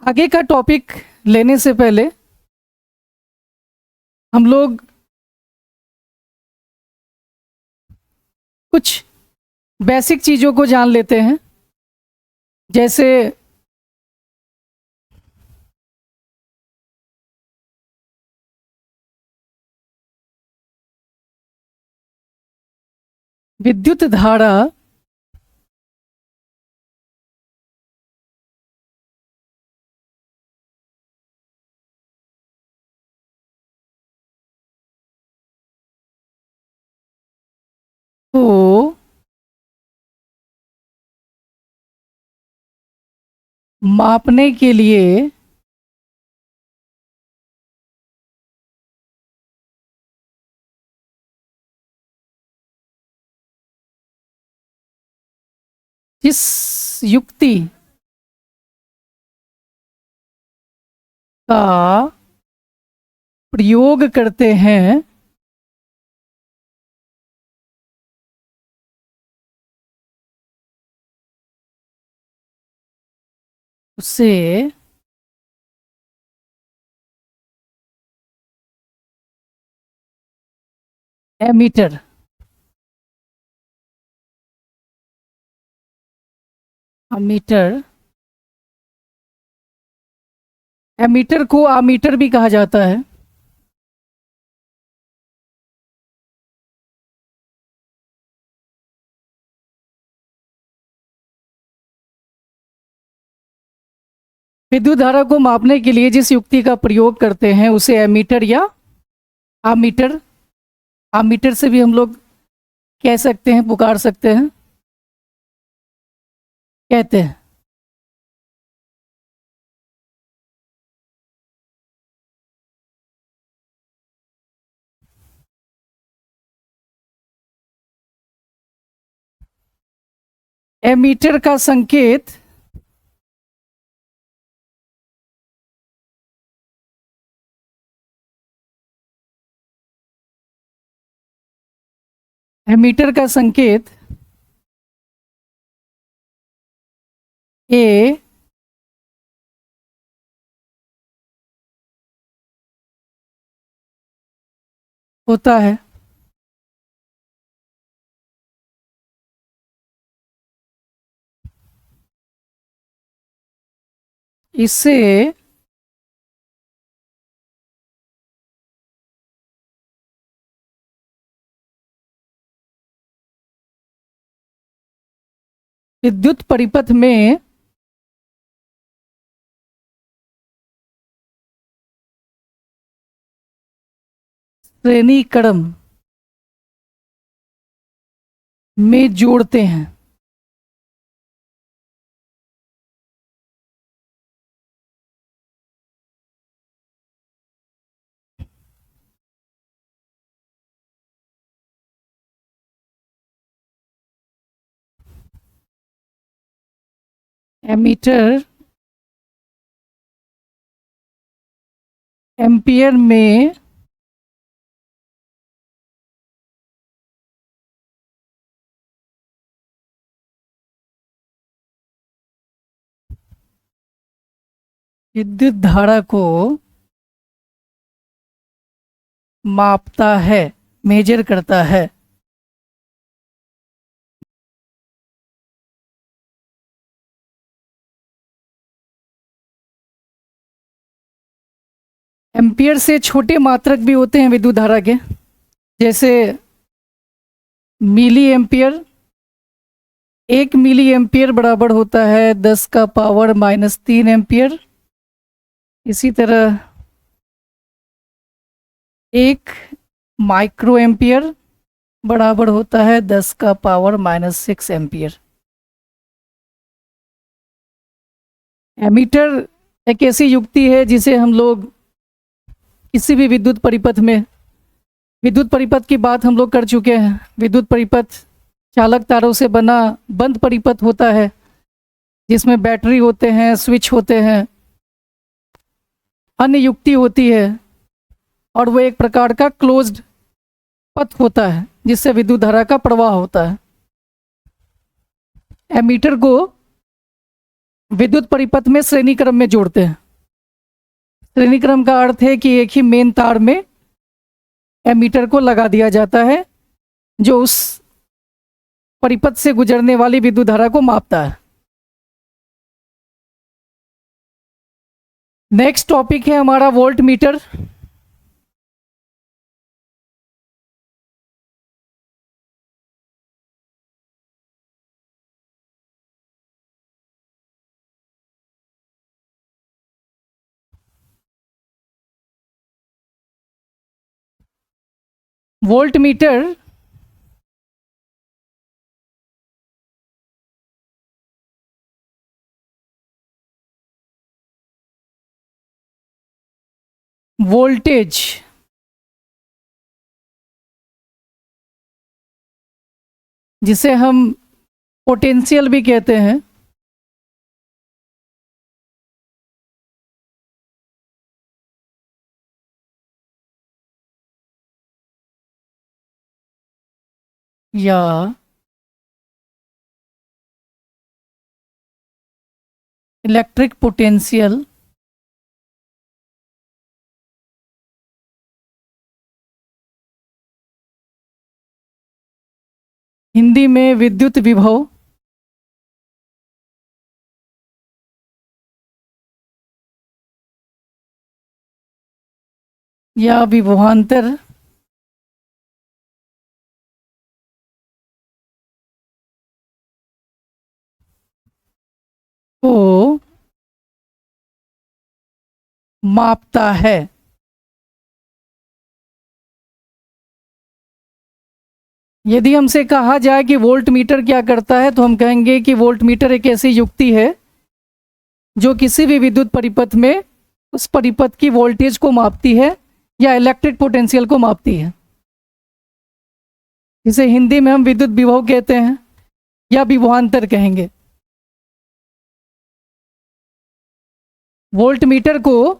आगे का टॉपिक लेने से पहले हम लोग कुछ बेसिक चीज़ों को जान लेते हैं। जैसे विद्युत धारा को मापने के लिए जिस युक्ति का प्रयोग करते हैं उसे एमीटर अमीटर एमीटर को आमीटर भी कहा जाता है। विद्युत धारा को मापने के लिए जिस युक्ति का प्रयोग करते हैं उसे एमीटर या आमीटर आमीटर से भी हम लोग कह सकते हैं, पुकार सकते हैं, कहते हैं। एमीटर का संकेत एमीटर का संकेत ए होता है। इससे विद्युत परिपथ में श्रेणी क्रम में जोड़ते हैं। एमीटर एम्पियर में विद्युत धारा को मापता है, मेजर करता है। एम्पियर से छोटे मात्रक भी होते हैं विद्युत धारा के, जैसे मिली एम्पियर। 1 मिली एम्पियर बराबर होता है 10⁻³ एम्पियर। इसी तरह 1 माइक्रो एम्पियर बराबर होता है 10⁻⁻6 एम्पियर। एमीटर एक ऐसी युक्ति है जिसे हम लोग किसी भी विद्युत परिपथ में, विद्युत परिपथ की बात हम लोग कर चुके हैं। विद्युत परिपथ चालक तारों से बना बंद परिपथ होता है जिसमें बैटरी होते हैं, स्विच होते हैं, अन्य युक्ति होती है, और वो एक प्रकार का क्लोज्ड पथ होता है जिससे विद्युत धारा का प्रवाह होता है। एमीटर को विद्युत परिपथ में श्रेणी क्रम में जोड़ते हैं। श्रेणी क्रम का अर्थ है कि एक ही मेन तार में एमीटर को लगा दिया जाता है जो उस परिपथ से गुजरने वाली विद्युत धारा को मापता है। नेक्स्ट टॉपिक है हमारा volt meter. Volt meter voltage जिसे हम पोटेंशियल भी कहते हैं, या इलेक्ट्रिक पोटेंशियल हिंदी में विद्युत विभव या विभवांतर को मापता है। यदि हमसे कहा जाए कि वोल्ट मीटर क्या करता है तो हम कहेंगे कि वोल्ट मीटर एक ऐसी युक्ति है जो किसी भी विद्युत परिपथ में उस परिपथ की वोल्टेज को मापती है या इलेक्ट्रिक पोटेंशियल को मापती है। इसे हिंदी में हम विद्युत विभव कहते हैं या विभवांतर कहेंगे। वोल्ट मीटर को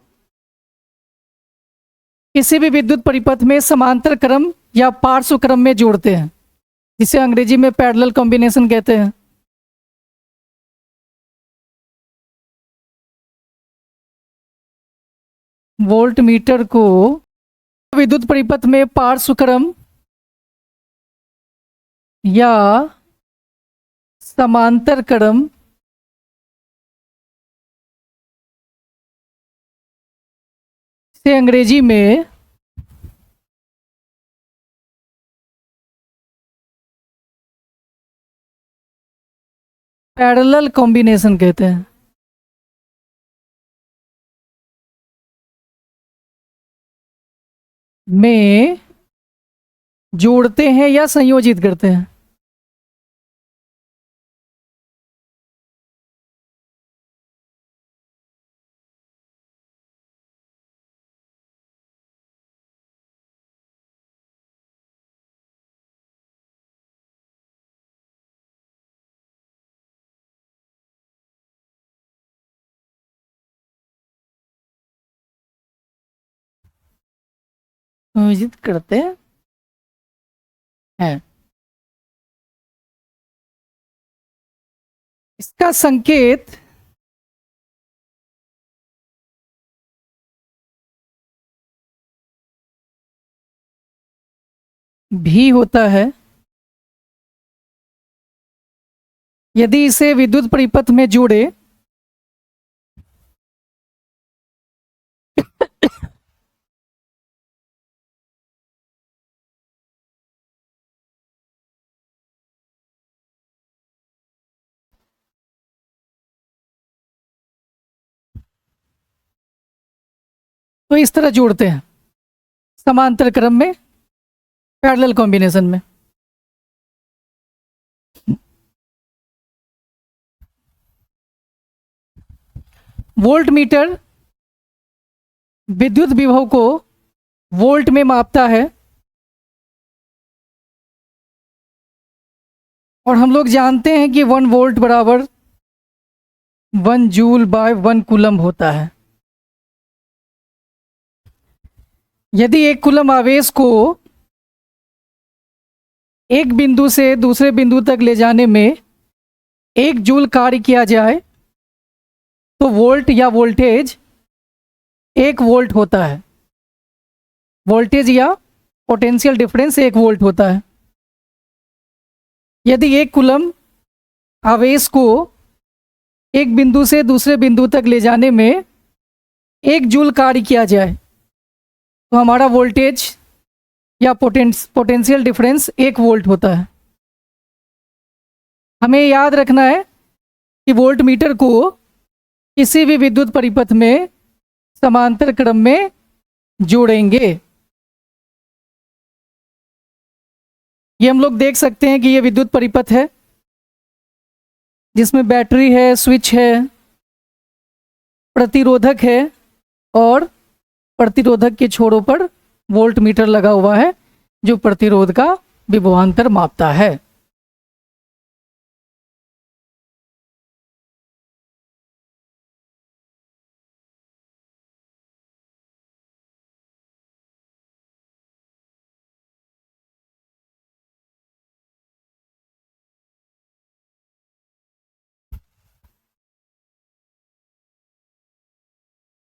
किसी भी विद्युत परिपथ में समांतर क्रम या पार्श्व क्रम में जोड़ते हैं, जिसे अंग्रेजी में पैरेलल कॉम्बिनेशन कहते हैं। वोल्ट मीटर को विद्युत परिपथ में पार्श्व क्रम या समांतर क्रम से अंग्रेजी में पैरेलल कॉम्बिनेशन कहते हैं। में जोड़ते हैं या संयोजित करते हैं। संयोजित करते हैं। इसका संकेत भी होता है यदि इसे विद्युत परिपथ में जोड़े तो इस तरह जोड़ते हैं समांतर क्रम में, पैरेलल कॉम्बिनेशन में। वोल्ट मीटर विद्युत विभव को वोल्ट में मापता है और हम लोग जानते हैं कि 1 वोल्ट बराबर 1 जूल बाय 1 कूलम होता है। यदि एक कूलम आवेश को एक बिंदु से दूसरे बिंदु तक ले जाने में 1 जूल कार्य किया जाए तो वोल्ट या वोल्टेज 1 वोल्ट होता है। वोल्टेज या पोटेंशियल डिफरेंस 1 वोल्ट होता है। यदि 1 कूलम आवेश को एक बिंदु से दूसरे बिंदु तक ले जाने में 1 जूल कार्य किया जाए तो हमारा वोल्टेज या पोटेंशियल डिफरेंस 1 वोल्ट होता है। हमें याद रखना है कि वोल्ट मीटर को किसी भी विद्युत परिपथ में समांतर क्रम में जोड़ेंगे। ये हम लोग देख सकते हैं कि ये विद्युत परिपथ है जिसमें बैटरी है, स्विच है, प्रतिरोधक है और प्रतिरोधक के छोरों पर वोल्ट मीटर लगा हुआ है जो प्रतिरोध का विभवांतर मापता है।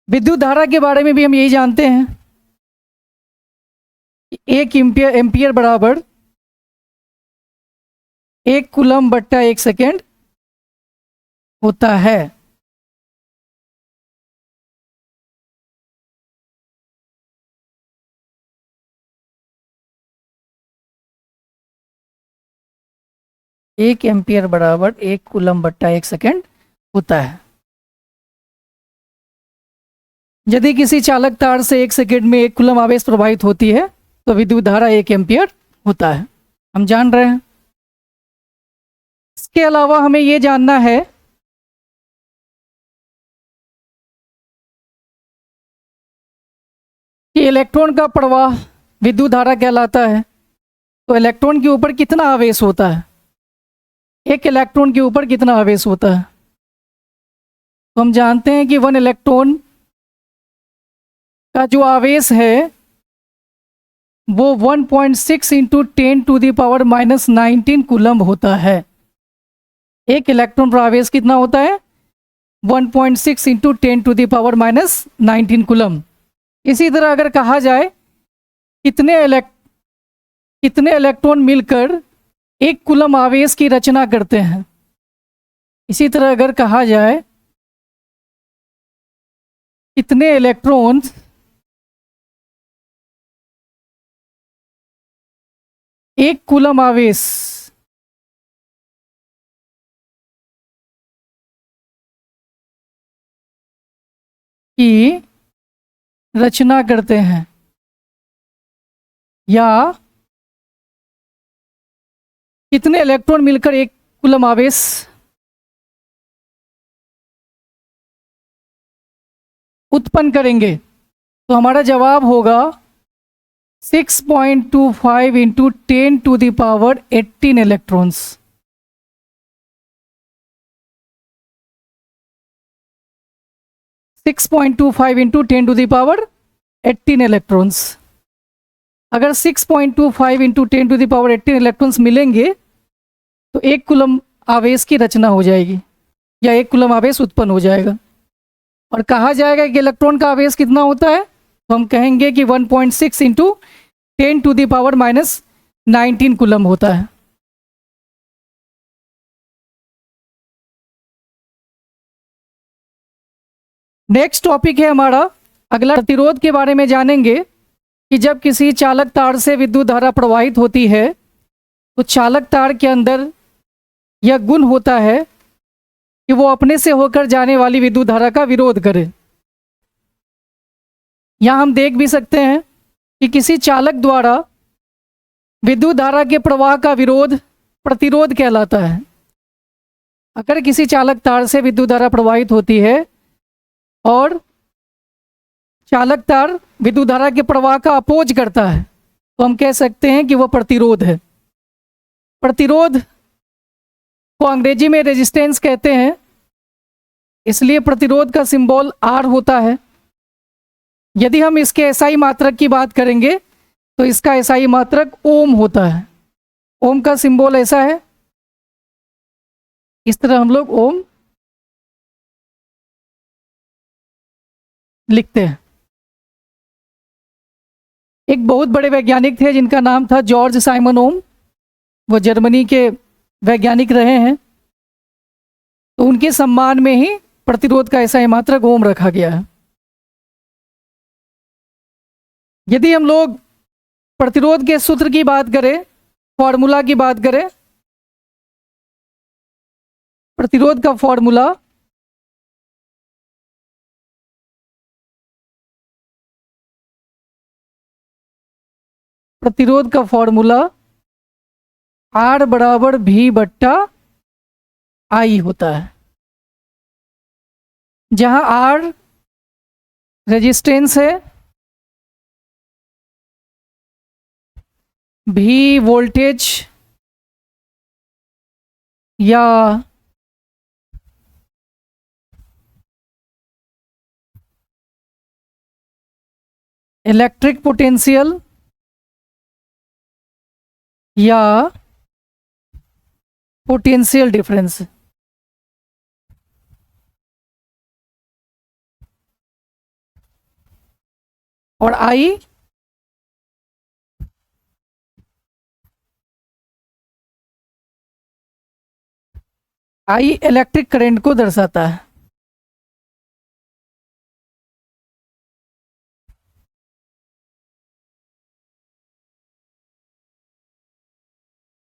विद्युत धारा के बारे में भी हम यही जानते हैं कि 1 एम्पियर बराबर 1 कूलम बट्टा 1 सेकेंड होता है। एक एम्पियर बराबर 1 कूलम बट्टा 1 सेकेंड होता है। यदि किसी चालक तार से 1 सेकेंड में 1 कूलम आवेश प्रवाहित होती है तो विद्युत धारा 1 एम्पियर होता है। हम जान रहे हैं। इसके अलावा हमें यह जानना है कि इलेक्ट्रॉन का प्रवाह विद्युत धारा कहलाता है। तो इलेक्ट्रॉन के ऊपर कितना आवेश होता है? एक इलेक्ट्रॉन के ऊपर कितना आवेश होता है? तो हम जानते हैं कि 1 इलेक्ट्रॉन का जो आवेश है वो 1.6 इंटू 10⁻⁻19 कूलम होता है। एक इलेक्ट्रॉन पर आवेश कितना होता है? 1.6 इंटू 10⁻⁻19 कूलम। इसी तरह अगर कहा जाए कितने इलेक्ट्रॉन मिलकर 1 कूलम आवेश की रचना करते हैं, इसी तरह अगर कहा जाए कितने इलेक्ट्रॉन 1 कूलम आवेश की रचना करते हैं या कितने इलेक्ट्रॉन मिलकर 1 कूलम आवेश उत्पन्न करेंगे, तो हमारा जवाब होगा 6.25 इंटू 10⁻18 इलेक्ट्रॉन्स। 6.25 into 10⁻18 electrons. अगर 6.25 इंटू 10⁻18 इलेक्ट्रॉन्स मिलेंगे तो 1 कूलम आवेश की रचना हो जाएगी या 1 कूलम आवेश उत्पन्न हो जाएगा। और कहा जाएगा कि इलेक्ट्रॉन का आवेश कितना होता है, तो हम कहेंगे कि 1.6 इंटू 10⁻⁻19 कूलम होता है। नेक्स्ट टॉपिक है हमारा अगला, प्रतिरोध के बारे में जानेंगे कि जब किसी चालक तार से विद्युत धारा प्रवाहित होती है तो चालक तार के अंदर यह गुण होता है कि वो अपने से होकर जाने वाली विद्युत धारा का विरोध करे। यहाँ हम देख भी सकते हैं कि किसी चालक द्वारा विद्युत धारा के प्रवाह का विरोध प्रतिरोध कहलाता है। अगर किसी चालक तार से विद्युत धारा प्रवाहित होती है और चालक तार विद्युत धारा के प्रवाह का अपोज करता है तो हम कह सकते हैं कि वह प्रतिरोध है। प्रतिरोध को अंग्रेजी में रेजिस्टेंस कहते हैं, इसलिए प्रतिरोध का सिंबल R होता है। यदि हम इसके एसआई मात्रक की बात करेंगे तो इसका एसआई मात्रक ओम होता है। ओम का सिंबल ऐसा है, इस तरह हम लोग ओम लिखते हैं। एक बहुत बड़े वैज्ञानिक थे जिनका नाम था जॉर्ज साइमन ओम, वो जर्मनी के वैज्ञानिक रहे हैं। तो उनके सम्मान में ही प्रतिरोध का ऐसा मात्रक ओम रखा गया है। यदि हम लोग प्रतिरोध के सूत्र की बात करें, फॉर्मूला की बात करें, प्रतिरोध का फॉर्मूला R बराबर V बट्टा I होता है, जहां R रेजिस्टेंस है, V वोल्टेज या इलेक्ट्रिक पोटेंशियल या पोटेंशियल डिफरेंस। और आई इलेक्ट्रिक करंट को दर्शाता है।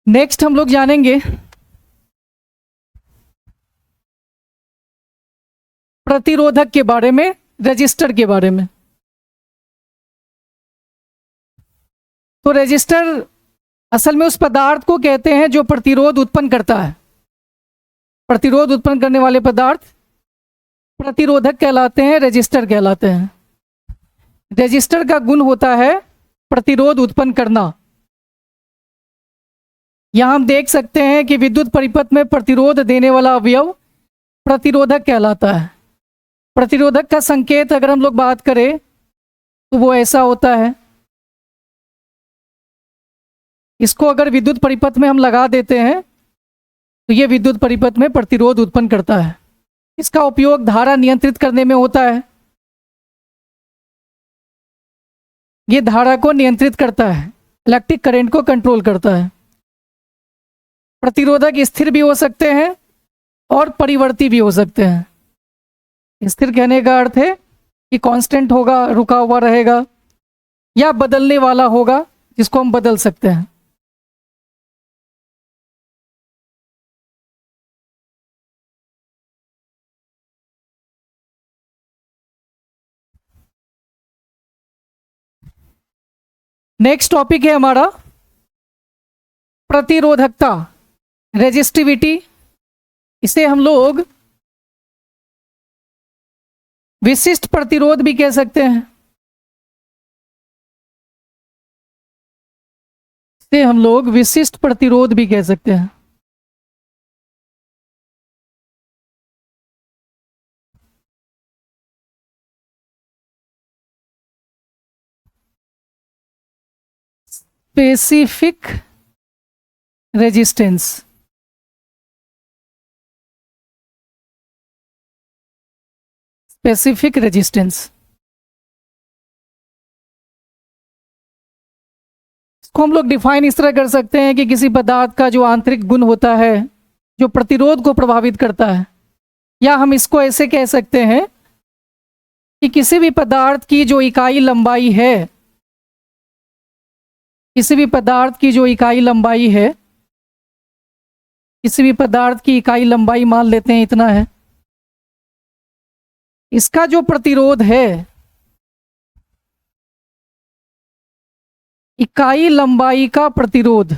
नेक्स्ट हम लोग जानेंगे प्रतिरोधक के बारे में, रेजिस्टर के बारे में। तो रेजिस्टर असल में उस पदार्थ को कहते हैं जो प्रतिरोध उत्पन्न करता है। प्रतिरोध उत्पन्न करने वाले पदार्थ प्रतिरोधक कहलाते हैं, रेजिस्टर कहलाते हैं। रेजिस्टर का गुण होता है प्रतिरोध उत्पन्न करना। यहां हम देख सकते हैं कि विद्युत परिपथ में प्रतिरोध देने वाला अवयव प्रतिरोधक कहलाता है। प्रतिरोधक का संकेत अगर हम लोग बात करें तो वो ऐसा होता है। इसको अगर विद्युत परिपथ में हम लगा देते हैं तो ये विद्युत परिपथ में प्रतिरोध उत्पन्न करता है। इसका उपयोग धारा नियंत्रित करने में होता है। ये धारा को नियंत्रित करता है, इलेक्ट्रिक करंट को कंट्रोल करता है। प्रतिरोधक स्थिर भी हो सकते हैं और परिवर्ती भी हो सकते हैं। स्थिर कहने का अर्थ है कि कांस्टेंट होगा, रुका हुआ रहेगा, या बदलने वाला होगा, जिसको हम बदल सकते हैं। नेक्स्ट टॉपिक है हमारा प्रतिरोधकता, रेजिस्टिविटी। इसे हम लोग विशिष्ट प्रतिरोध भी कह सकते हैं। इसे हम लोग विशिष्ट प्रतिरोध भी कह सकते हैं। Specific resistance, specific resistance. इसको हम लोग डिफाइन इस तरह कर सकते हैं कि किसी पदार्थ का जो आंतरिक गुण होता है जो प्रतिरोध को प्रभावित करता है, या हम इसको ऐसे कह सकते हैं कि किसी भी पदार्थ की जो इकाई लंबाई है, किसी भी पदार्थ की जो इकाई लंबाई है, किसी भी पदार्थ की इकाई लंबाई मान लेते हैं इतना है, इसका जो प्रतिरोध है, इकाई लंबाई का प्रतिरोध,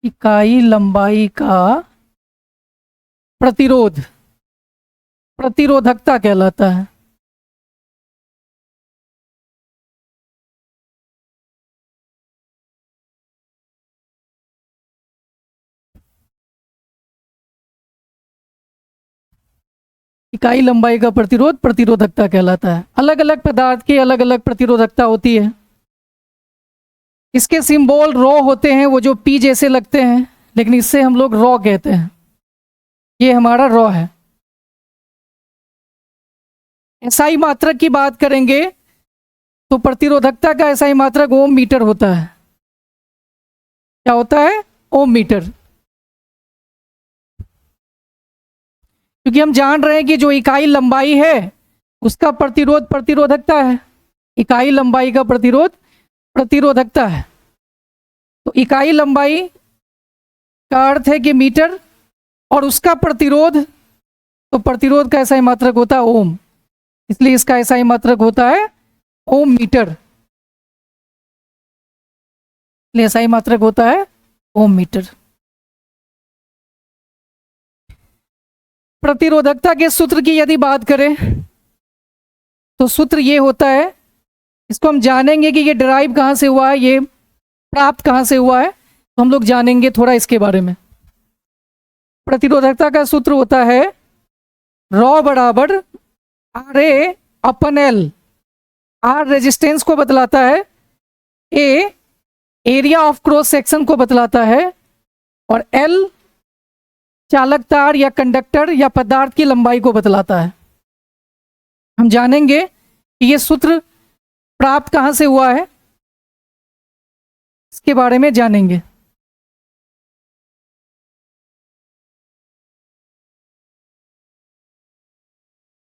इकाई लंबाई का प्रतिरोध प्रतिरोधकता कहलाता है। इकाई लंबाई का प्रतिरोध प्रतिरोधकता कहलाता है। अलग अलग पदार्थ की अलग अलग प्रतिरोधकता होती है। इसके सिंबल रॉ होते हैं, वो जो पी जैसे लगते हैं, लेकिन इससे हम लोग रॉ कहते हैं। ये हमारा रॉ है। एसआई मात्रक की बात करेंगे तो प्रतिरोधकता का एसआई मात्रक ओम मीटर होता है। क्या होता है? ओम मीटर। क्योंकि हम जान रहे हैं कि जो इकाई लंबाई है उसका प्रतिरोध प्रतिरोधकता है। इकाई लंबाई का प्रतिरोध प्रतिरोधकता है। तो इकाई लंबाई का अर्थ है कि मीटर, और उसका प्रतिरोध, तो प्रतिरोध का एसआई मात्रक होता है ओम, इसलिए इसका एसआई मात्रक होता है ओम मीटर। इसलिए एसआई मात्रक होता है ओम मीटर। प्रतिरोधकता के सूत्र की यदि बात करें तो सूत्र ये होता है, इसको हम जानेंगे कि ये डिराइव कहाँ से हुआ है, ये प्राप्त कहाँ से हुआ है, तो हम लोग जानेंगे थोड़ा इसके बारे में। प्रतिरोधकता का सूत्र होता है रॉ बराबर R A upon L. R resistance को बतलाता है, A area of cross section को बतलाता है, और एल चालक तार या कंडक्टर या पदार्थ की लंबाई को बतलाता है। हम जानेंगे कि ये सूत्र प्राप्त कहाँ से हुआ है, इसके बारे में जानेंगे।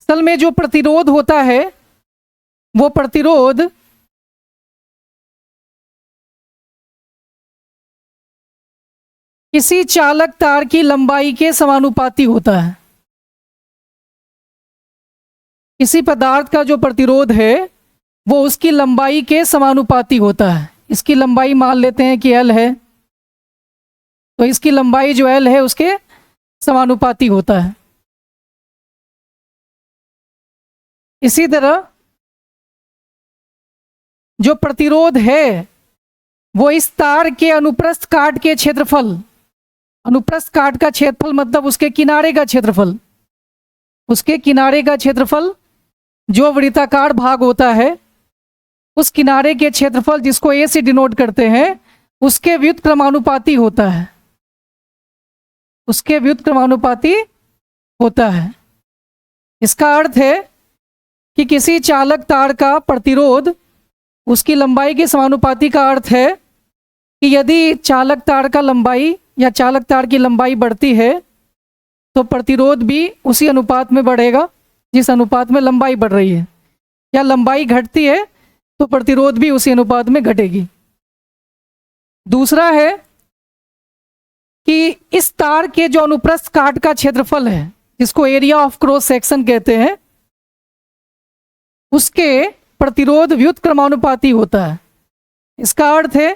असल में जो प्रतिरोध होता है वो प्रतिरोध किसी चालक तार की लंबाई के समानुपाती होता है। किसी पदार्थ का जो प्रतिरोध है वो उसकी लंबाई के समानुपाती होता है। इसकी लंबाई मान लेते हैं कि एल है, तो इसकी लंबाई जो एल है उसके समानुपाती होता है। इसी तरह जो प्रतिरोध है वो इस तार के अनुप्रस्थ काट के क्षेत्रफल, अनुप्रस्थ काट का क्षेत्रफल मतलब उसके किनारे का क्षेत्रफल, उसके किनारे का क्षेत्रफल जो वृत्ताकार भाग होता है उस किनारे के क्षेत्रफल जिसको ए से डिनोट करते हैं उसके व्युत्क्रमानुपाती होता है, उसके व्युत्क्रमानुपाती होता है। इसका अर्थ है कि किसी चालक तार का प्रतिरोध उसकी लंबाई के समानुपाती का अर्थ है कि यदि चालक तार का लंबाई या चालक तार की लंबाई बढ़ती है तो प्रतिरोध भी उसी अनुपात में बढ़ेगा जिस अनुपात में लंबाई बढ़ रही है, या लंबाई घटती है तो प्रतिरोध भी उसी अनुपात में घटेगी। दूसरा है कि इस तार के जो अनुप्रस्थ काट का क्षेत्रफल है जिसको एरिया ऑफ क्रॉस सेक्शन कहते हैं उसके प्रतिरोध व्युत्क्रमानुपाती होता है। इसका अर्थ है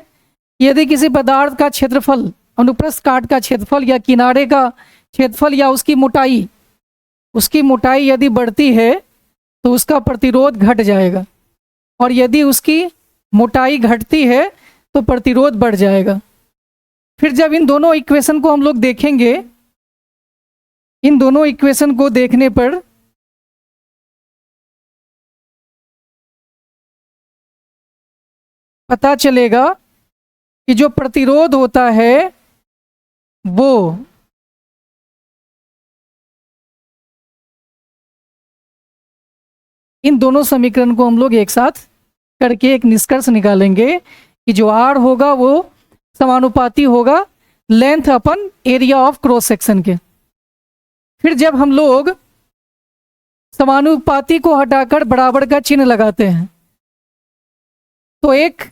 यदि किसी पदार्थ का क्षेत्रफल, अनुप्रस्थ काट का क्षेत्रफल या किनारे का क्षेत्रफल या उसकी मोटाई यदि बढ़ती है तो उसका प्रतिरोध घट जाएगा, और यदि उसकी मोटाई घटती है तो प्रतिरोध बढ़ जाएगा। फिर जब इन दोनों इक्वेशन को हम लोग देखेंगे, इन दोनों इक्वेशन को देखने पर पता चलेगा कि जो प्रतिरोध होता है वो इन दोनों समीकरण को हम लोग एक साथ करके एक निष्कर्ष निकालेंगे कि जो आर होगा वो समानुपाती होगा length upon area of cross section के। फिर जब हम लोग समानुपाती को हटाकर बराबर का चिन्ह लगाते हैं तो एक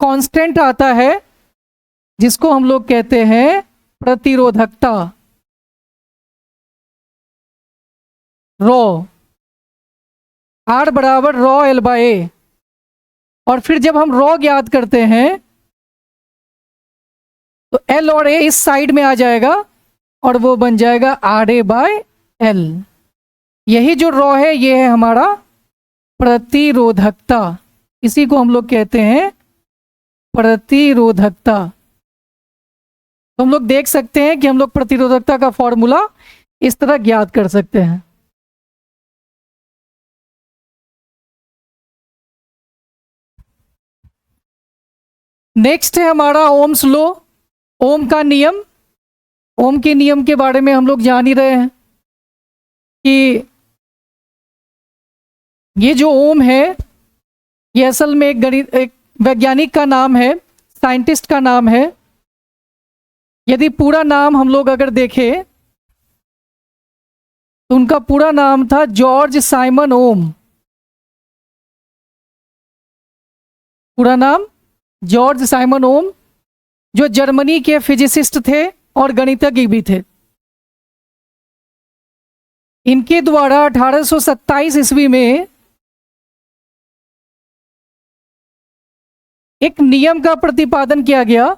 कांस्टेंट आता है जिसको हम लोग कहते हैं प्रतिरोधकता, रॉ, आर बराबर रॉ एल बाय ए। और फिर जब हम रॉ ज्ञात करते हैं तो एल और ए इस साइड में आ जाएगा और वो बन जाएगा आर ए बाय एल। यही जो रॉ है ये है हमारा प्रतिरोधकता, इसी को हम लोग कहते हैं प्रतिरोधकता। तो हम लोग देख सकते हैं कि हम लोग प्रतिरोधकता का फॉर्मूला इस तरह ज्ञात कर सकते हैं। नेक्स्ट है हमारा ओम्स लॉ, ओम का नियम। ओम के नियम के बारे में हम लोग जान ही रहे हैं कि ये जो ओम है ये असल में एक वैज्ञानिक का नाम है, साइंटिस्ट का नाम है। यदि पूरा नाम हम लोग अगर देखें तो उनका पूरा नाम था जॉर्ज साइमन ओम। पूरा नाम जॉर्ज साइमन ओम, जो जर्मनी के फिजिसिस्ट थे और गणितज्ञ भी थे। इनके द्वारा 1827 ईस्वी में एक नियम का प्रतिपादन किया गया।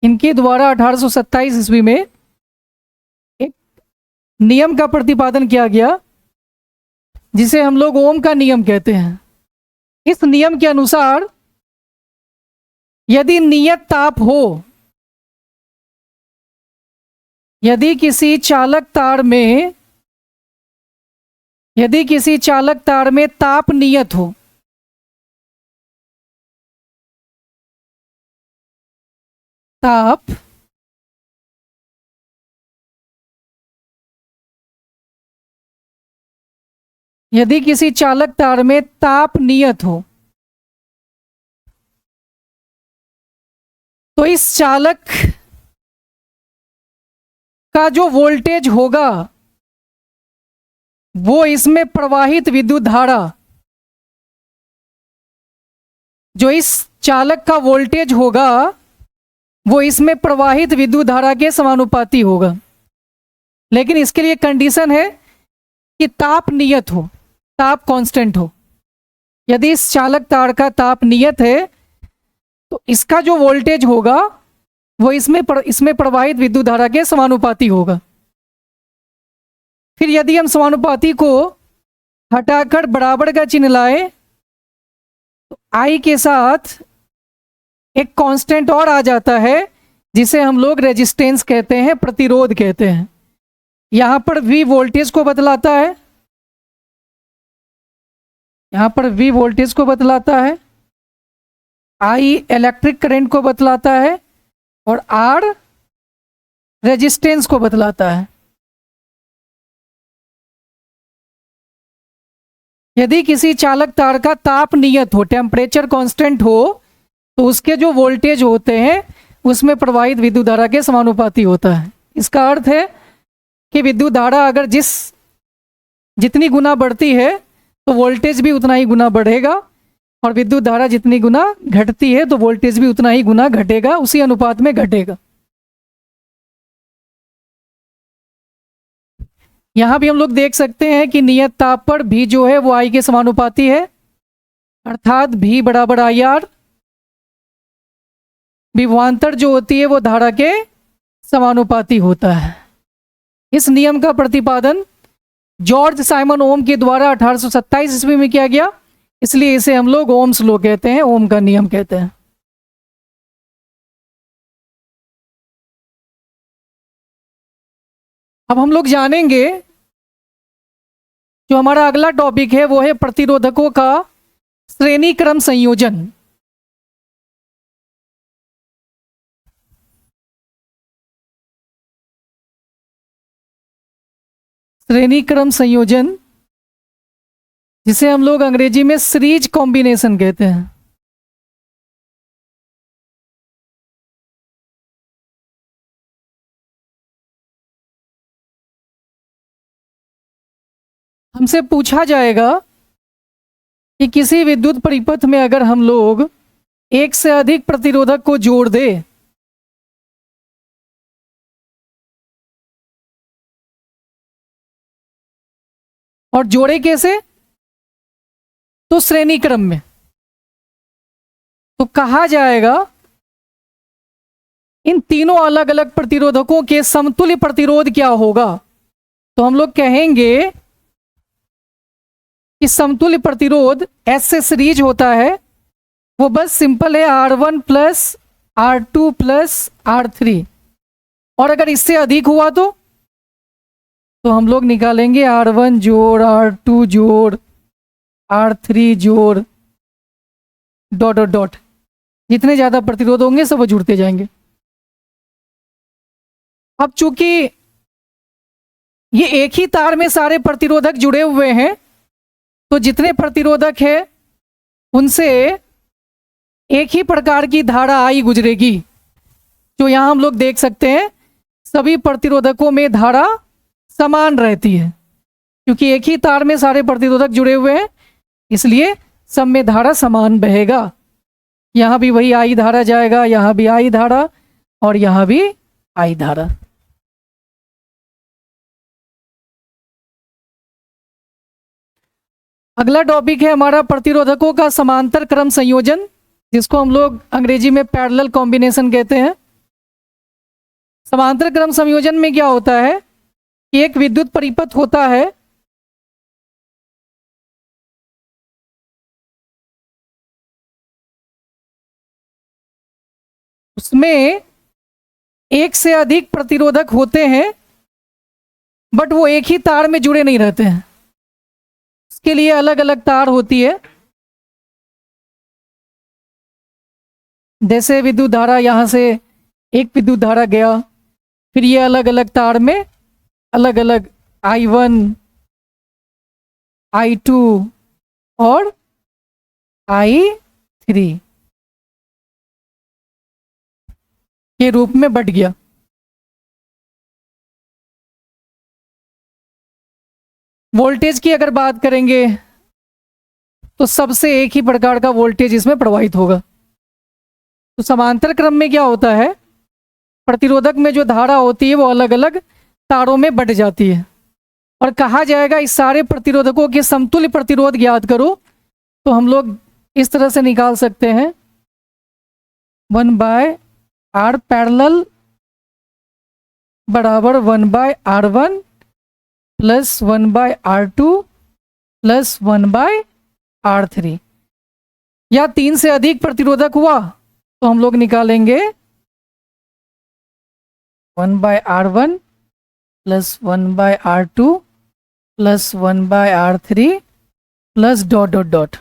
इनके द्वारा 1827 ईस्वी में एक नियम का प्रतिपादन किया गया जिसे हम लोग ओम का नियम कहते हैं। इस नियम के अनुसार यदि नियत ताप हो, यदि किसी चालक तार में ताप नियत हो, ताप यदि किसी चालक तार में ताप नियत हो तो इस चालक का जो वोल्टेज होगा वो इसमें प्रवाहित विद्युत धारा, जो इस चालक का वोल्टेज होगा वो इसमें प्रवाहित विद्युत धारा के समानुपाती होगा। लेकिन इसके लिए कंडीशन है कि ताप नियत हो, ताप कांस्टेंट हो। यदि इस चालक तार का ताप नियत है तो इसका जो वोल्टेज होगा वो इसमें प्रवाहित विद्युत धारा के समानुपाती होगा। फिर यदि हम समानुपाती को हटाकर बराबर का चिन्ह लाए तो आई के साथ एक कांस्टेंट और आ जाता है जिसे हम लोग रेजिस्टेंस कहते हैं, प्रतिरोध कहते हैं। यहां पर V वोल्टेज को बतलाता है, यहां पर V वोल्टेज को बतलाता है, I इलेक्ट्रिक करंट को बतलाता है और R रेजिस्टेंस को बतलाता है। यदि किसी चालक तार का ताप नियत हो, टेम्परेचर कांस्टेंट हो, तो उसके जो वोल्टेज होते हैं उसमें प्रवाहित विद्युत धारा के समानुपाती होता है। इसका अर्थ है कि विद्युत धारा अगर जितनी गुना बढ़ती है तो वोल्टेज भी उतना ही गुना बढ़ेगा, और विद्युत धारा जितनी गुना घटती है तो वोल्टेज भी उतना ही गुना घटेगा, उसी अनुपात में घटेगा। यहां भी हम लोग देख सकते हैं कि नियत ताप पर भी जो है वो आई के समानुपाती है, अर्थात भी बराबर आई आर। विभवांतर जो होती है वो धारा के समानुपाती होता है। इस नियम का प्रतिपादन जॉर्ज साइमन ओम के द्वारा 1827 ईस्वी में किया गया, इसलिए इसे हम लोग ओम्स लॉ कहते हैं, ओम का नियम कहते हैं। अब हम लोग जानेंगे, जो हमारा अगला टॉपिक है वो है प्रतिरोधकों का श्रेणी क्रम संयोजन। श्रेणी क्रम संयोजन, जिसे हम लोग अंग्रेजी में सीरीज कॉम्बिनेशन कहते हैं। हमसे पूछा जाएगा कि किसी विद्युत परिपथ में अगर हम लोग एक से अधिक प्रतिरोधक को जोड़ दें और जोड़े कैसे, तो श्रेणी क्रम में, तो कहा जाएगा इन तीनों अलग अलग प्रतिरोधकों के समतुल्य प्रतिरोध क्या होगा। तो हम लोग कहेंगे कि समतुल्य प्रतिरोध एस से सीरीज होता है, वो बस सिंपल है R1 plus R2 plus R3, और अगर इससे अधिक हुआ तो हम लोग निकालेंगे R1 जोड़ R2 जोड़ R3 जोड़ डॉट डॉट डॉट। जितने ज़्यादा प्रतिरोध होंगे सब वो जुड़ते जाएंगे। अब चूंकि ये एक ही तार में सारे प्रतिरोधक जुड़े हुए हैं, तो जितने प्रतिरोधक है उनसे एक ही प्रकार की धारा आई गुजरेगी। जो यहाँ हम लोग देख सकते हैं, सभी प्रतिरोधकों में धारा समान रहती है, क्योंकि एक ही तार में सारे प्रतिरोधक जुड़े हुए हैं, इसलिए सब में धारा समान बहेगा। यहाँ भी वही आई धारा जाएगा, यहाँ भी आई धारा और यहाँ भी आई धारा। अगला टॉपिक है हमारा प्रतिरोधकों का समांतर क्रम संयोजन, जिसको हम लोग अंग्रेजी में पैरेलल कॉम्बिनेशन कहते हैं। समांतर क्रम संयोजन में क्या होता है कि एक विद्युत परिपथ होता है, उसमें एक से अधिक प्रतिरोधक होते हैं, बट वो एक ही तार में जुड़े नहीं रहते हैं, उसके लिए अलग अलग तार होती है। जैसे विद्युत धारा यहाँ से एक विद्युत धारा गया, फिर ये अलग अलग तार में अलग अलग I1, I2 और I3 के रूप में बट गया। वोल्टेज की अगर बात करेंगे तो सबसे एक ही प्रकार का वोल्टेज इसमें प्रवाहित होगा। तो समांतर क्रम में क्या होता है, प्रतिरोधक में जो धारा होती है वो अलग अलग तारों में बट जाती है, और कहा जाएगा इस सारे प्रतिरोधकों के समतुल्य प्रतिरोध ज्ञात करो। तो हम लोग इस तरह से निकाल सकते हैं 1/R पैरेलल बराबर 1/R1 plus 1/R2 plus 1/R3। या 3 से अधिक प्रतिरोधक हुआ तो हम लोग निकालेंगे 1/R1 plus 1/R2 plus 1/R3 plus dot dot dot.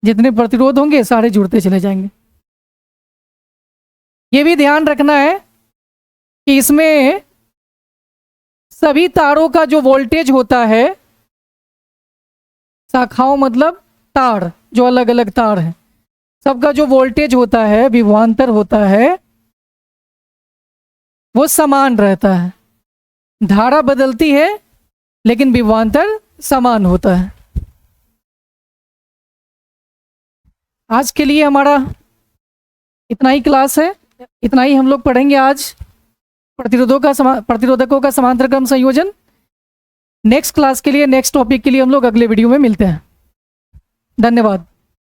जितने प्रतिरोध होंगे सारे जुड़ते चले जाएंगे। ये भी ध्यान रखना है कि इसमें सभी तारों का जो वोल्टेज होता है, शाखाओं मतलब तार, जो अलग अलग तार हैं, सबका जो वोल्टेज होता है, विभवांतर होता है, वो समान रहता है। धारा बदलती है लेकिन विभवांतर समान होता है। आज के लिए हमारा इतना ही क्लास है, इतना ही हम लोग पढ़ेंगे आज प्रतिरोधकों का समांतर क्रम संयोजन। नेक्स्ट क्लास के लिए, नेक्स्ट टॉपिक के लिए हम लोग अगले वीडियो में मिलते हैं। धन्यवाद।